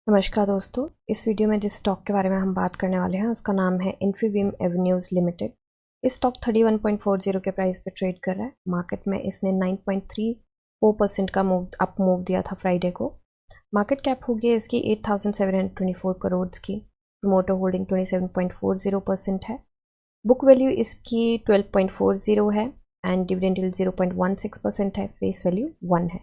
नमस्कार दोस्तों, इस वीडियो में जिस स्टॉक के बारे में हम बात करने वाले हैं उसका नाम है इन्फीबीम एवेन्यूज़ लिमिटेड। इस स्टॉक 31.40 के प्राइस पे ट्रेड कर रहा है। मार्केट में इसने 9.34% का मूव दिया था फ्राइडे को। मार्केट कैप हो गई इसकी 8,724 करोड़ की। प्रमोटर होल्डिंग 27.40% है। बुक वैल्यू इसकी 12.40 है एंड डिविडेंड यील्ड 0.16% है। फेस वैल्यू 1 है।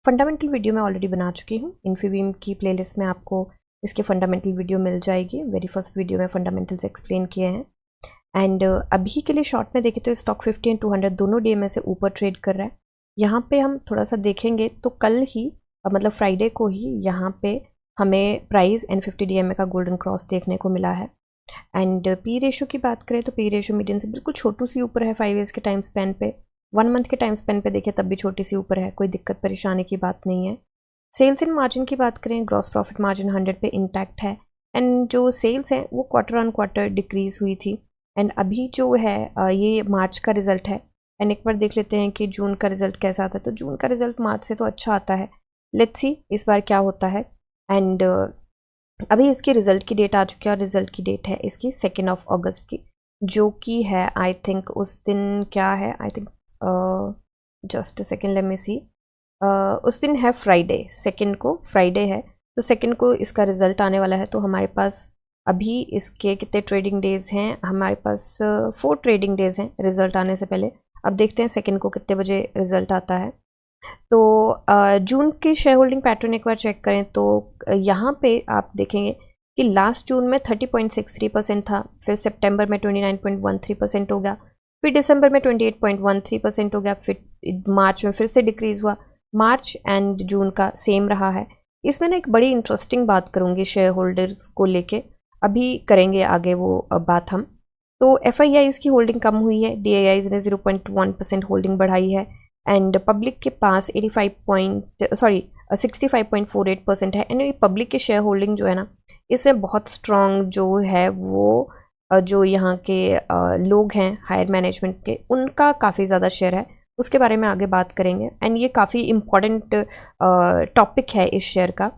फंडामेंटल वीडियो मैं ऑलरेडी बना चुकी हूँ। इन्फीबीम की प्लेलिस्ट में आपको इसके फंडामेंटल वीडियो मिल जाएगी। वेरी फर्स्ट वीडियो में फंडामेंटल्स एक्सप्लेन किए हैं। एंड अभी के लिए शॉर्ट में देखें तो स्टॉक 50 एंड 200 दोनों डे में से ऊपर ट्रेड कर रहा है। यहाँ पे हम थोड़ा सा देखेंगे तो कल ही मतलब फ्राइडे को ही यहाँ पे हमें प्राइस एंड 50 DMA का गोल्डन क्रॉस देखने को मिला है। एंड पी रेशो की बात करें तो पी रेशो मीडियन से बिल्कुल छोटू सी ऊपर है 5 ईयर्स के टाइम स्पेन पे। 1 मंथ के टाइम स्पेन पे देखें तब भी छोटी सी ऊपर है, कोई दिक्कत परेशानी की बात नहीं है। सेल्स इन मार्जिन की बात करें, ग्रॉस प्रॉफिट मार्जिन 100 पे इंटैक्ट है। एंड जो सेल्स हैं वो क्वार्टर ऑन क्वार्टर डिक्रीज हुई थी। एंड अभी जो है ये मार्च का रिजल्ट है। एंड एक बार देख लेते हैं कि जून का रिजल्ट कैसा आता है। तो जून का रिजल्ट मार्च से तो अच्छा आता है। लेट्स सी इस बार क्या होता है। एंड अभी इसकी रिजल्ट की डेट आ चुकी है और रिजल्ट की डेट है इसकी 2 अगस्त की, जो कि है आई थिंक उस दिन क्या है, I think just second let me see, उस दिन है फ्राइडे। 2 को फ्राइडे है तो 2 को इसका रिजल्ट आने वाला है। तो हमारे पास अभी इसके कितने ट्रेडिंग डेज हैं, हमारे पास 4 ट्रेडिंग डेज हैं रिजल्ट आने से पहले। अब देखते हैं 2 को कितने बजे रिजल्ट आता है। तो जून की शेयर होल्डिंग पैटर्न एक बार चेक करें तो यहाँ पे आप देखेंगे कि लास्ट जून में 30.63% था, फिर सितंबर में 29.13% हो गया, फिर दिसंबर में 28.13% हो गया, फिर मार्च में फिर से डिक्रीज हुआ। मार्च एंड जून का सेम रहा है। इसमें ना एक बड़ी इंटरेस्टिंग बात करूँगी शेयर होल्डर्स को लेके, अभी करेंगे आगे वो बात हम। तो FIIs की होल्डिंग कम हुई है, DIIs ने 0.1% होल्डिंग बढ़ाई है। एंड पब्लिक के पास 65.48% है। एंड पब्लिक के शेयर होल्डिंग जो है ना, इसमें बहुत स्ट्रॉन्ग जो है वो जो यहाँ के लोग हैं हायर मैनेजमेंट के, उनका काफ़ी ज़्यादा शेयर है। उसके बारे में आगे बात करेंगे। एंड ये काफ़ी इम्पॉर्टेंट टॉपिक है इस शेयर का।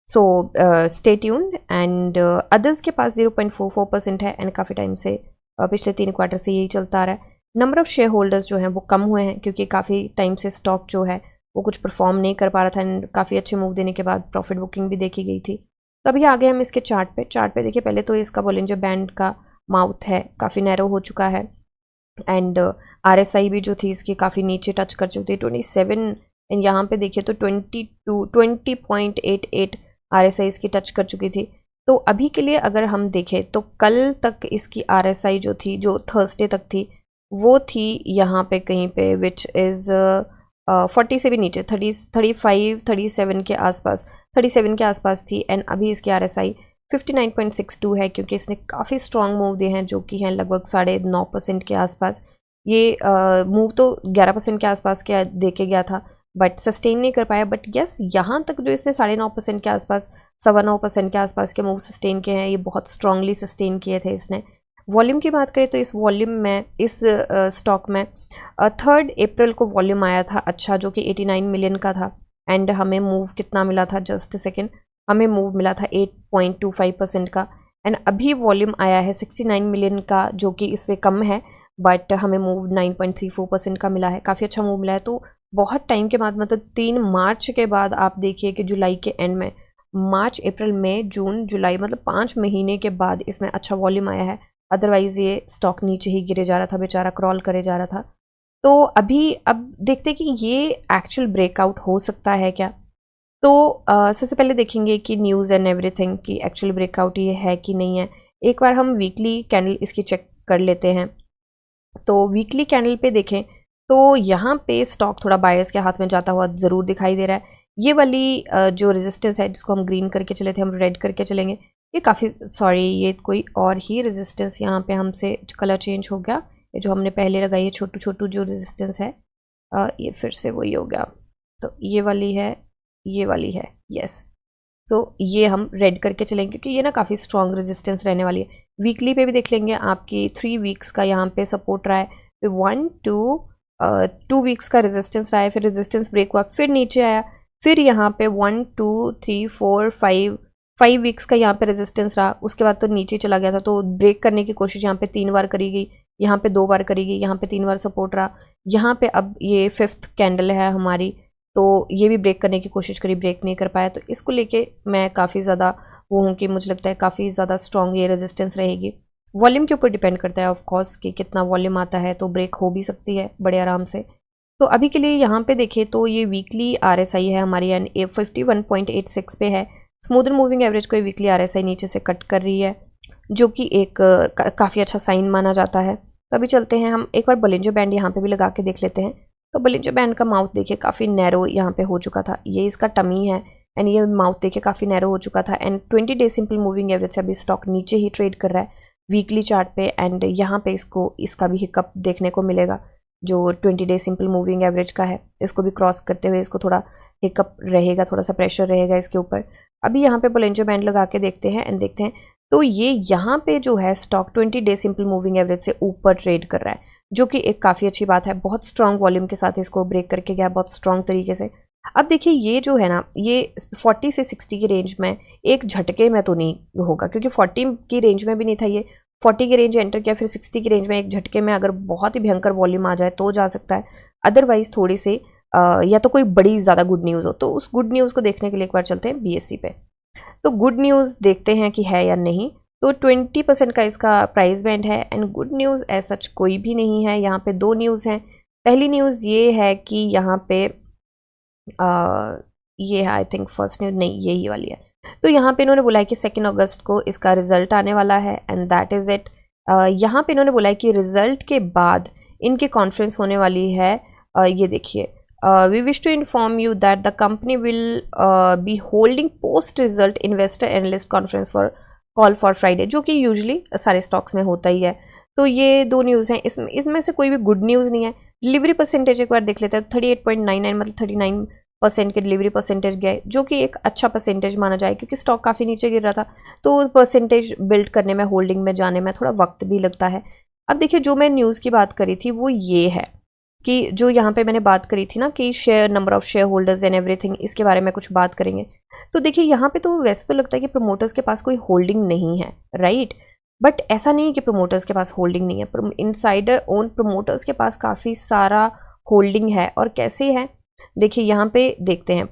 So stay tuned. And others के पास 0.44% है। एंड काफ़ी टाइम से पिछले 3 क्वार्टर से यही चलता आ रहा है। नंबर ऑफ़ शेयर होल्डर्स जो हैं वो कम हुए हैं क्योंकि काफ़ी टाइम से स्टॉक जो है वो कुछ परफॉर्म नहीं कर पा रहा था। एंड काफ़ी अच्छे मूव देने के बाद प्रॉफिट बुकिंग भी देखी गई थी। तो अभी आगे हम इसके चार्ट पे देखिए। पहले तो इसका बॉलिंजर बैंड का माउथ है काफ़ी नैरो हो चुका है। एंड RSI भी जो थी इसकी काफ़ी नीचे टच कर चुकी थी 27। एंड यहाँ पे देखिए तो 20.88 RSI इसकी टच कर चुकी थी। तो अभी के लिए अगर हम देखें तो कल तक इसकी RSI जो थी, जो थर्सडे तक थी, वो थी यहाँ पे कहीं पे विच इज़ 40 से भी नीचे, 37 के आसपास थी। एंड अभी इसकी RSI 59.62 है क्योंकि इसने काफ़ी स्ट्रॉन्ग मूव दिए हैं जो कि हैं लगभग 9.5% के आसपास। ये मूव तो 11% के आसपास के दे के गया था बट सस्टेन नहीं कर पाया। बट यस, यहाँ तक जो इसने 9.5% के आसपास, 9.25% के आसपास के मूव सस्टेन किए हैं, ये बहुत स्ट्रांगली सस्टेन किए थे इसने। वॉल्यूम की बात करें तो इस वॉल्यूम में, इस स्टॉक में 3 अप्रैल को वॉल्यूम आया था अच्छा, जो कि 89 मिलियन का था। एंड हमें मूव कितना मिला था, जस्ट सेकेंड, हमें मूव मिला था 8.25% का। एंड अभी वॉल्यूम आया है 69 मिलियन का, जो कि इससे कम है, बट हमें मूव 9.34% का मिला है। काफ़ी अच्छा मूव मिला है। तो बहुत टाइम के बाद, मतलब 3 मार्च के बाद आप देखिए कि जुलाई के एंड में, मार्च, अप्रैल, मई, जून, जुलाई, मतलब 5 महीने के बाद इसमें अच्छा वॉल्यूम आया है। अदरवाइज़ ये स्टॉक नीचे ही गिरे जा रहा था, बेचारा क्रॉल करे जा रहा था। तो अभी अब देखते हैं कि ये एक्चुअल ब्रेकआउट हो सकता है क्या। तो सबसे पहले देखेंगे कि न्यूज़ एंड एवरीथिंग की एक्चुअल ब्रेकआउट ये है कि नहीं है। एक बार हम वीकली कैंडल इसकी चेक कर लेते हैं। तो वीकली कैंडल पे देखें तो यहाँ पे स्टॉक थोड़ा बायर्स के हाथ में जाता हुआ ज़रूर दिखाई दे रहा है। ये वाली जो रेजिस्टेंस है जिसको हम ग्रीन करके चले थे, हम रेड करके चलेंगे। ये काफ़ी, सॉरी, ये कोई और ही रेजिस्टेंस यहाँ पे हमसे कलर चेंज हो गया। ये जो हमने पहले लगाई है छोटू छोटू जो रेजिस्टेंस है, ये फिर से वही हो गया। तो ये वाली है, ये वाली है, यस। तो ये हम रेड करके चलेंगे क्योंकि ये ना काफ़ी स्ट्रॉन्ग रेजिस्टेंस रहने वाली है। वीकली पे भी देख लेंगे, आपकी 3 वीक्स का यहाँ पे सपोर्ट रहा है, फिर 2 वीक्स का रेजिस्टेंस रहा है, फिर रेजिस्टेंस ब्रेक हुआ, फिर नीचे आया, फिर यहाँ पे 1 2 3 4 5 वीक्स का यहाँ पे रेजिस्टेंस रहा, उसके बाद तो नीचे चला गया था, तो ब्रेक करने की कोशिश यहाँ पे 3 बार करी गई, यहाँ पे 2 बार करी गई, यहाँ पे 3 बार सपोर्ट रहा, यहाँ पे अब ये 5th कैंडल है हमारी, तो ये भी ब्रेक करने की कोशिश करी, ब्रेक नहीं कर पाया। तो इसको लेके मैं काफ़ी ज़्यादा वो हूँ कि मुझे लगता है काफ़ी ज़्यादा स्ट्रॉन्ग ये रेजिस्टेंस रहेगी। वॉल्यूम के ऊपर डिपेंड करता है ऑफ कोर्स कि कितना वॉल्यूम आता है, तो ब्रेक हो भी सकती है बड़े आराम से। तो अभी के लिए यहाँ पे देखें तो ये वीकली RSI है हमारी एंड 51.86 पे है। स्मूदर मूविंग एवरेज को वीकली RSI नीचे से कट कर रही है, जो कि एक काफ़ी अच्छा साइन माना जाता है। तो अभी चलते हैं हम एक बार बोलिंजर बैंड यहाँ पे भी लगा के देख लेते हैं। तो बोलिंजर बैंड का माउथ देखिए काफ़ी नैरो यहाँ पे हो चुका था, ये इसका टमी है एंड ये माउथ देखिए काफ़ी नैरो हो चुका था and 20 day simple moving average से अभी स्टॉक नीचे ही ट्रेड कर रहा है वीकली चार्ट पे एंड यहाँ पे इसका भी हिकअप देखने को मिलेगा जो 20 डे सिंपल मूविंग एवरेज का है, इसको भी क्रॉस करते हुए इसको थोड़ा हिकअप रहेगा, थोड़ा सा प्रेशर रहेगा इसके ऊपर। अभी यहाँ पे बोलिंजर बैंड लगा के देखते हैं एंड देखते हैं तो ये यहाँ पे जो है stock 20 day simple moving average से ऊपर ट्रेड कर रहा है, जो कि एक काफ़ी अच्छी बात है। बहुत स्ट्रॉन्ग वॉल्यूम के साथ इसको ब्रेक करके गया बहुत स्ट्रॉन्ग तरीके से। अब देखिए ये जो है ना, ये 40 से 60 की रेंज में एक झटके में तो नहीं होगा, क्योंकि 40 की रेंज में भी नहीं था ये, 40 की रेंज एंटर किया, फिर 60 की रेंज में एक झटके में अगर बहुत ही भयंकर वॉल्यूम आ जाए तो जा सकता है, अदरवाइज थोड़ी सी या तो कोई बड़ी ज़्यादा गुड न्यूज़ हो। तो उस गुड न्यूज़ को देखने के लिए एक बार चलते हैं BSE पे। तो गुड न्यूज़ देखते हैं कि है या नहीं। तो 20% का इसका प्राइस बैंड है and good news as such कोई भी नहीं है। यहाँ पे 2 न्यूज़ हैं। पहली न्यूज़ ये है कि यहाँ पे ये है आई थिंक फर्स्ट न्यूज़, नहीं यही वाली है। तो यहाँ पे इन्होंने बोला है कि 2 अगस्त को इसका रिजल्ट आने वाला है एंड दैट इज़ इट। यहाँ पे इन्होंने बोला है कि रिजल्ट के बाद इनकी कॉन्फ्रेंस होने वाली है। ये देखिए, we wish to inform you that the company will be holding post result investor analyst conference for call for Friday, जो कि यूजुअली सारे स्टॉक्स में होता ही है। तो ये 2 न्यूज़ हैं, इसमें से कोई भी गुड न्यूज़ नहीं है। डिलीवरी परसेंटेज एक बार देख लेते हैं। 38.99 मतलब 39% के डिलीवरी परसेंटेज गए, जो कि एक अच्छा परसेंटेज माना जाए, क्योंकि स्टॉक काफ़ी नीचे गिर रहा था, तो परसेंटेज बिल्ड करने में, होल्डिंग में जाने में थोड़ा वक्त भी लगता है। अब देखिए, जो मैं न्यूज़ की बात करी थी वो ये है कि जो यहाँ पे मैंने बात करी थी ना कि share number of share holders and everything, इसके बारे में कुछ बात करेंगे। तो देखिए यहाँ पे तो वैसे तो लगता है कि प्रमोटर्स के पास कोई होल्डिंग नहीं है, राइट, बट ऐसा नहीं है कि प्रमोटर्स के पास होल्डिंग नहीं है। इनसाइडर ओन प्रमोटर्स के पास काफ़ी सारा होल्डिंग है। और कैसे है देखिए, यहाँ पे देखते हैं।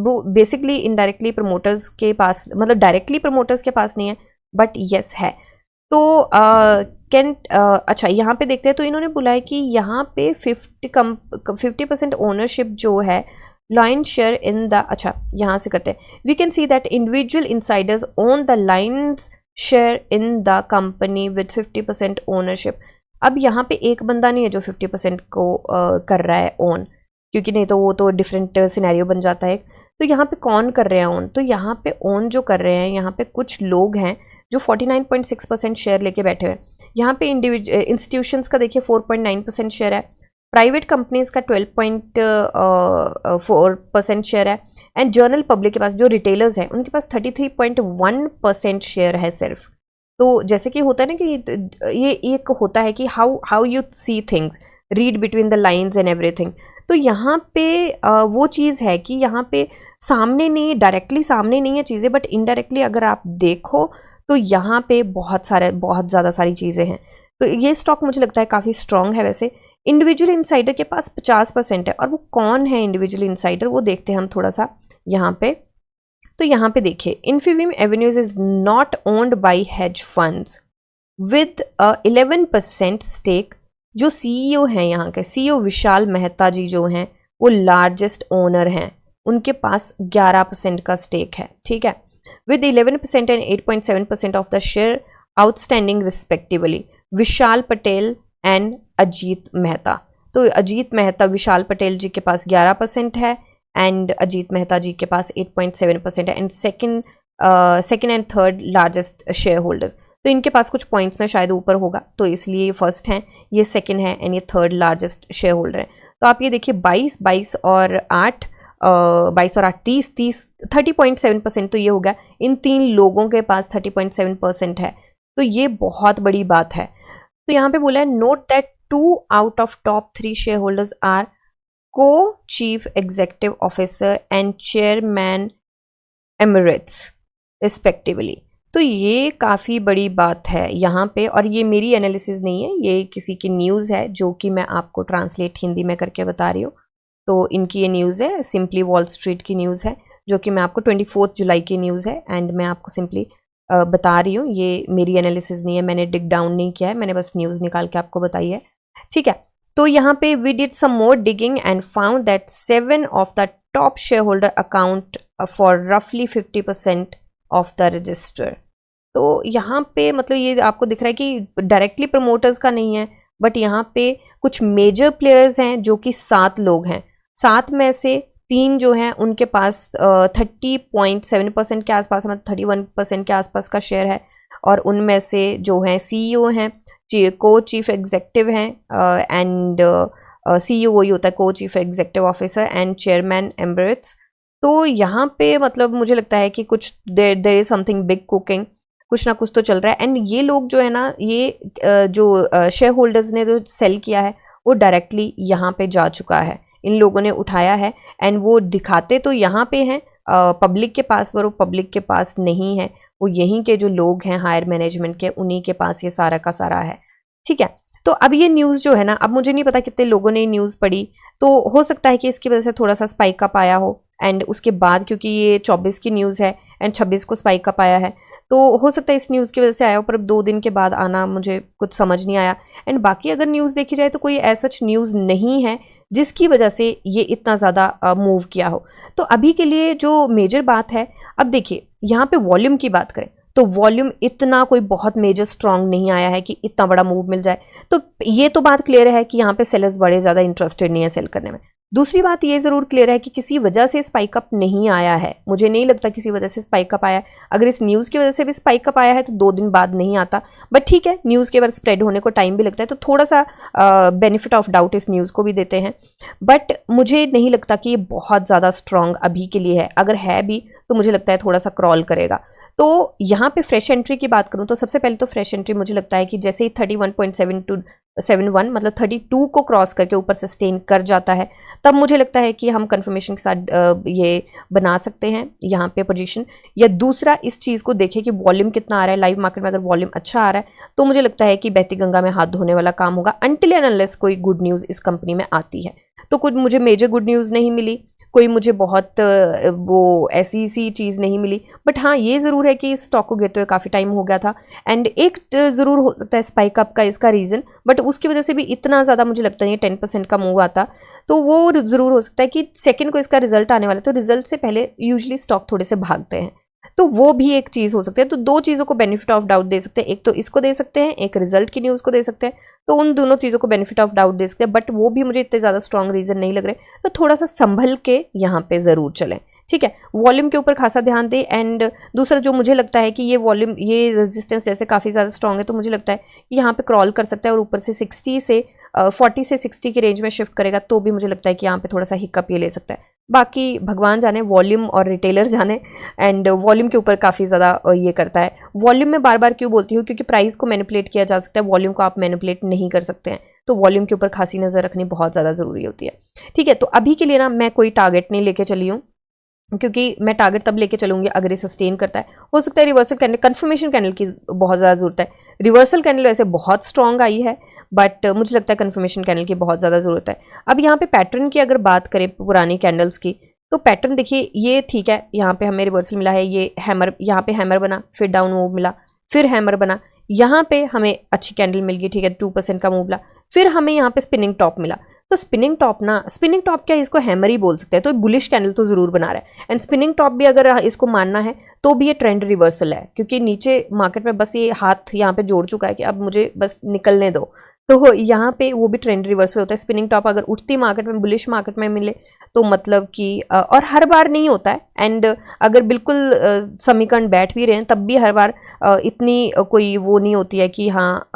वो बेसिकली इनडायरेक्टली प्रमोटर्स के पास, मतलब डायरेक्टली प्रमोटर्स के पास नहीं है, बट यस है। तो अच्छा यहाँ पे देखते हैं। तो इन्होंने बोला है कि यहाँ पे 50% ओनरशिप जो है, लाइन शेयर इन द, अच्छा यहाँ से करते हैं। We can see that individual insiders own the lines share in the company with 50% ownership. अब यहाँ पे एक बंदा नहीं है जो 50% को कर रहा है ओन, क्योंकि नहीं तो वो तो डिफरेंट सिनेरियो बन जाता है। तो यहाँ पे कौन कर रहे हैं ओन? तो यहाँ पे ओन जो कर रहे हैं, यहाँ पे कुछ लोग हैं जो 49.6% शेयर लेके बैठे हुए हैं। यहाँ पे इंस्टीट्यूशंस का देखिए 4.9% शेयर है, प्राइवेट कंपनीज का 12.4% शेयर है एंड जनरल पब्लिक के पास, जो रिटेलर्स हैं, उनके पास 33.1% शेयर है सिर्फ। तो जैसे कि होता है ना कि ये एक होता है कि how you see things, read between the lines and everything. तो यहाँ पे वो चीज़ है कि यहाँ पे सामने नहीं, डायरेक्टली सामने नहीं है चीज़ें, बट इनडायरेक्टली अगर आप देखो तो यहाँ पे बहुत ज़्यादा सारी चीज़ें हैं। तो ये स्टॉक मुझे लगता है काफ़ी स्ट्रॉन्ग है। वैसे इंडिविजुअल इंसाइडर के पास 50% है, और वो कौन है इंडिविजुअल इंसाइडर, वो देखते हैं हम थोड़ा सा यहाँ पे। तो यहाँ पे देखिए, Infibeam Avenues is not owned by hedge funds with 11% stake. जो CEO हैं यहाँ के, CEO विशाल मेहता जी जो हैं, वो लार्जेस्ट ओनर हैं, उनके पास 11% का स्टेक है, ठीक है, with 11% and 8.7% of the share outstanding respectively, Vishal Patel and Ajit Mehta. तो अजीत मेहता, विशाल पटेल जी के पास 11% है एंड अजीत मेहता जी के पास 8.7% है and second and third largest share holders. तो इनके पास कुछ पॉइंट्स में शायद ऊपर होगा, तो इसलिए ये फर्स्ट है, ये सेकंड है एंड ये थर्ड लार्जेस्ट शेयर होल्डर है। तो आप ये देखिए 22 और 8 30 30.7%। तो ये होगा, इन 3 लोगों के पास 30.7% है, तो ये बहुत बड़ी बात है। तो यहाँ पे बोला है, note that 2 out of top 3 share holders are co chief executive officer and chairman emeritus. Respectively. तो ये काफ़ी बड़ी बात है यहाँ पे, और ये मेरी एनालिसिस नहीं है, ये किसी की न्यूज़ है जो कि मैं आपको ट्रांसलेट हिंदी में करके बता रही हूँ। तो इनकी ये न्यूज़ है, सिंपली वॉल स्ट्रीट की न्यूज़ है, जो कि मैं आपको 24 जुलाई की न्यूज़ है, एंड मैं आपको सिंपली बता रही हूँ। ये मेरी एनालिसिस नहीं है, मैंने डिग डाउन नहीं किया है, मैंने बस न्यूज़ निकाल के आपको बताई है, ठीक है। तो यहाँ पे we did some more digging and found that 7 of the top shareholder account for रफली 50% ऑफ द रजिस्टर। तो यहाँ पे मतलब ये आपको दिख रहा है कि डायरेक्टली प्रमोटर्स का नहीं है, बट यहाँ पे कुछ मेजर प्लेयर्स हैं जो कि 7 लोग हैं। 7 में से 3 जो हैं उनके पास 30.7% के आसपास, मतलब 31% के आसपास का शेयर है, और उनमें से जो हैं CEO हैं, को चीफ एग्जेक्टिव हैं, एंड CEO वही होता है, co chief executive officer and chairman emeritus. तो यहाँ पे मतलब मुझे लगता है कि कुछ there is something big cooking, कुछ ना कुछ तो चल रहा है। एंड ये लोग जो है ना, ये जो शेयर होल्डर्स ने जो सेल किया है वो डायरेक्टली यहाँ पे जा चुका है, इन लोगों ने उठाया है, एंड वो दिखाते तो यहाँ पे हैं पब्लिक के पास, पर वो पब्लिक के पास नहीं है, वो यहीं के जो लोग हैं हायर मैनेजमेंट के, उन्हीं के पास ये सारा का सारा है, ठीक है। तो अब ये न्यूज़ जो है ना, अब मुझे नहीं पता कितने लोगों ने न्यूज़ पढ़ी, तो हो सकता है कि इसकी वजह से थोड़ा सा स्पाइक अप आया हो, एंड उसके बाद क्योंकि ये 24 की न्यूज़ है एंड 26 को स्पाइक अप आया है, तो हो सकता है इस न्यूज़ की वजह से आया हो, पर अब 2 दिन के बाद आना मुझे कुछ समझ नहीं आया। एंड बाकी अगर न्यूज़ देखी जाए तो कोई ऐसा न्यूज़ नहीं है जिसकी वजह से ये इतना ज़्यादा मूव किया हो। तो अभी के लिए जो मेजर बात है, अब देखिए यहाँ पे वॉल्यूम की बात करें तो वॉल्यूम इतना कोई बहुत मेजर स्ट्रांग नहीं आया है कि इतना बड़ा मूव मिल जाए। तो ये तो बात क्लियर है कि यहाँ पे सेलर्स बड़े ज़्यादा इंटरेस्टेड नहीं है सेल करने में। दूसरी बात ये ज़रूर क्लियर है कि किसी वजह से स्पाइक अप नहीं आया है, मुझे नहीं लगता किसी वजह से स्पाइक अप आया है। अगर इस न्यूज़ की वजह से भी स्पाइक अप आया है तो 2 दिन बाद नहीं आता, बट ठीक है, न्यूज़ के बाद स्प्रेड होने को टाइम भी लगता है, तो थोड़ा सा बेनिफिट ऑफ डाउट इस न्यूज़ को भी देते हैं। बट मुझे नहीं लगता कि ये बहुत ज़्यादा स्ट्रांग अभी के लिए है, अगर है भी तो मुझे लगता है थोड़ा सा क्रॉल करेगा। तो यहाँ पे फ्रेश एंट्री की बात करूँ तो सबसे पहले तो फ्रेश एंट्री मुझे लगता है कि जैसे ही 31.771 मतलब 32 को क्रॉस करके ऊपर सस्टेन कर जाता है, तब मुझे लगता है कि हम कंफर्मेशन के साथ ये बना सकते हैं यहाँ पे पोजीशन। या दूसरा इस चीज़ को देखें कि वॉल्यूम कितना आ रहा है लाइव मार्केट में, अगर वॉल्यूम अच्छा आ रहा है तो मुझे लगता है कि बहती गंगा में हाथ धोने वाला काम होगा, अनटिल एंड अनलेस कोई गुड न्यूज़ इस कंपनी में आती है। तो कुछ मुझे मेजर गुड न्यूज़ नहीं मिली, कोई मुझे बहुत वो ऐसी सी चीज़ नहीं मिली, बट हाँ ये ज़रूर है कि इस स्टॉक को गिरते हुए काफ़ी टाइम हो गया था, एंड एक ज़रूर हो सकता है स्पाइक अप का इसका रीज़न, बट उसकी वजह से भी इतना ज़्यादा मुझे लगता नहीं 10% का मूव आता, तो वो ज़रूर हो सकता है कि सेकंड को इसका रिजल्ट आने वाला है, तो रिजल्ट से पहले यूजुअली स्टॉक थोड़े से भागते हैं, तो वो भी एक चीज़ हो सकती है। तो 2 चीज़ों को बेनिफिट ऑफ डाउट दे सकते हैं, एक तो इसको दे सकते हैं, एक रिजल्ट की न्यूज़ को दे सकते हैं, तो उन दोनों चीज़ों को बेनिफिट ऑफ डाउट दे सकते हैं, बट वो भी मुझे इतने ज़्यादा स्ट्रॉन्ग रीज़न नहीं लग रहे, तो थोड़ा सा संभल के यहाँ पे ज़रूर चलें, ठीक है। वॉल्यूम के ऊपर खासा ध्यान दें, एंड दूसरा जो मुझे लगता है कि ये वॉल्यूम, ये रेजिस्टेंस जैसे काफ़ी ज़्यादा स्ट्रॉन्ग है, तो मुझे लगता है कि यहाँ पे क्रॉल कर सकता है और ऊपर से 40 से 60 की रेंज में शिफ्ट करेगा, तो भी मुझे लगता है कि यहाँ पे थोड़ा सा हिकअप ये ले सकता है। बाकी भगवान जाने, वॉल्यूम और रिटेलर जाने, एंड वॉल्यूम के ऊपर काफ़ी ज़्यादा ये करता है। वॉल्यूम में बार बार क्यों बोलती हूँ, क्योंकि प्राइस को मैनिपुलेट किया जा सकता है, वॉल्यूम को आप मैनिपुलेट नहीं कर सकते हैं, तो वॉल्यूम के ऊपर खासी नज़र रखनी बहुत ज़्यादा ज़रूरी होती है, ठीक है। तो अभी के लिए ना मैं कोई टारगेट नहीं लेके चली हूँ, क्योंकि मैं टारगेट तब लेके चलूंगी अगर ये सस्टेन करता है। हो सकता है रिवर्सल कैंडल, कंफर्मेशन कैंडल की बहुत ज़्यादा ज़रूरत है। रिवर्सल कैंडल वैसे बहुत स्ट्रॉन्ग आई है, बट मुझे लगता है कंफर्मेशन कैंडल की बहुत ज़्यादा ज़रूरत है। अब यहाँ पे पैटर्न की अगर बात करें पुरानी कैंडल्स की, तो पैटर्न देखिए ये ठीक है, यहाँ पे हमें रिवर्सल मिला है, ये हैमर, यहाँ पे हैमर बना, फिर डाउन मूव मिला, फिर हैमर बना, यहाँ पे हमें अच्छी कैंडल मिल गई, ठीक है, 2% का मूव मिला, फिर हमें यहाँ पे स्पिनिंग टॉप मिला। तो स्पिनिंग टॉप क्या, इसको हैमर ही बोल सकते हैं, तो बुलिश कैंडल तो जरूर बना रहा है, एंड स्पिनिंग टॉप भी अगर इसको मानना है तो भी ये ट्रेंड रिवर्सल है, क्योंकि नीचे मार्केट में बस ये हाथ यहाँ पे जोड़ चुका है कि अब मुझे बस निकलने दो, तो यहाँ पे वो भी ट्रेंड रिवर्सल होता है। स्पिनिंग टॉप अगर उठती मार्केट में, बुलिश मार्केट में मिले, तो मतलब कि और हर बार नहीं होता है, एंड अगर बिल्कुल समीकरण बैठ भी रहे हैं तब भी हर बार इतनी कोई वो नहीं होती है कि हाँ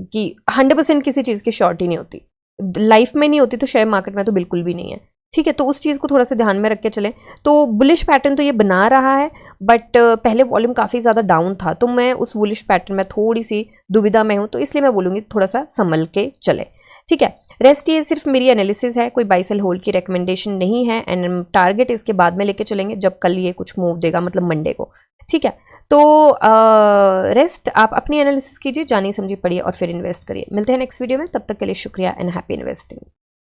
कि 100% किसी चीज़ की शॉर्ट ही नहीं होती, लाइफ में नहीं होती, तो शेयर मार्केट में तो बिल्कुल भी नहीं है, ठीक है। तो उस चीज़ को थोड़ा सा ध्यान में रख के चलें। तो बुलिश पैटर्न तो ये बना रहा है, बट पहले वॉल्यूम काफ़ी ज़्यादा डाउन था, तो मैं उस बुलिश पैटर्न में थोड़ी सी दुविधा में हूँ, तो इसलिए मैं बोलूँगी थोड़ा सा संभल के चले, ठीक है। रेस्ट ये सिर्फ मेरी एनालिसिस है, कोई बाई सेल होल्ड की रिकमेंडेशन नहीं है, एंड टारगेट इसके बाद में लेके चलेंगे जब कल ये कुछ मूव देगा, मतलब मंडे को, ठीक है। तो रेस्ट आप अपनी एनालिसिस कीजिए, जानिए समझिए पढ़िए और फिर इन्वेस्ट करिए। मिलते हैं नेक्स्ट वीडियो में, तब तक के लिए शुक्रिया एंड हैप्पी इन्वेस्टिंग।